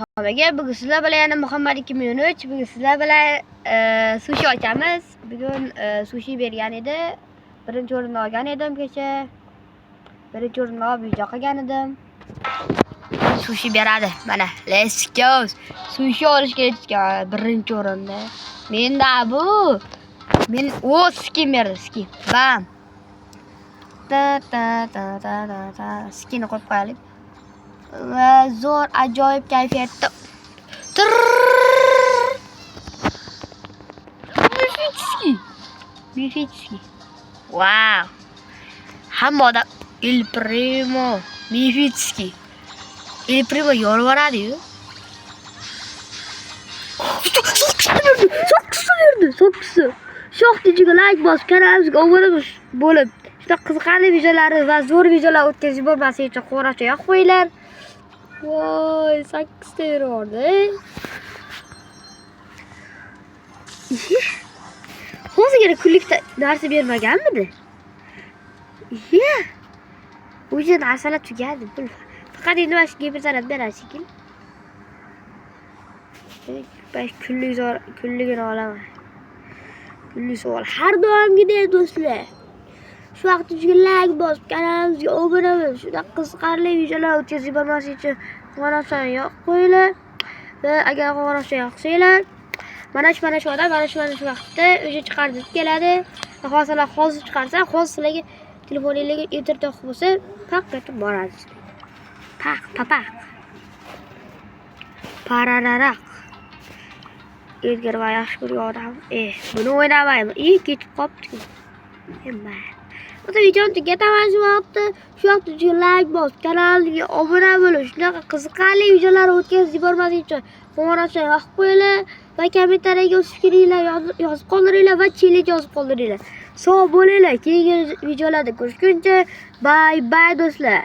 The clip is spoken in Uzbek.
Merhaba, bugün sizler bilan yana Muhammad 2013. Bugün sizler bilan sushi ochamiz. Bugun sushi bergan edi. Birinchi o'rinni olgan edim kecha. Birinchi o'rinni olib video qilgan edim. Sushi beradi. Mana, let's go. Sushi olishga yetgan birinchi o'rinda. Menda bu. Men skin berdi, skin. Bam. Skinni qo'yib qo'yaylik. Va zo'r ajoyib kayfiyatda. Mifitski. Wow. Hamma odam Il Primo Mifitski. Il Primo yorvaradi-yu. So'qqisi. Shoxtijiga like bosib, kanalimizga obuna bo'lib, juda qiziqarli videolar va zo'r videolar o'tkazib bo'lmaslik uchun qo'ng'iroqcha yoqib qo'yinglar. Voy, 8 ta yordi. Hozirgina kunlikda narsa bermaganmidi? O'sha narsalar tugadi. Faqat endi mana shu gipizarad beradi shekilli. Kunligini olaman. Kunlik savol. Har doimgidek do'stlar. Shu vaqtda like bosib, kanalimizga obuna bo'lib, juda qiziqarli videolar o'tkazib bormaslik uchun qo'ng'iroqchani yoqib qo'yinglar. Va agar qo'ng'iroqcha yoqsanglar, mana shu odam mana shu vaqtda o'sha chiqarib keladi. Xohlasalar hozir chiqarsa, hozir sizlarga telefoningizga internet bo'lsa, paq etib boradi. Paq. Parararaq. Edgar va yaxshi ko'rgan odam. Buni o'ynamayman. Ketib qopti. O'sha videoni tugataman shu vaqtda like bos, kanalimga obuna bo'lish, shunaqa qiziqarli videolar o'tkazib yubormaslik uchun qo'ng'iroqcha yoqib qo'yinglar va kommentariyaga o'z fikringizni yozib qoldiringlar va challenge yozib qoldiringlar. Sog' bo'linglar. Keyingi videolarda ko'rishguncha bye do'stlar.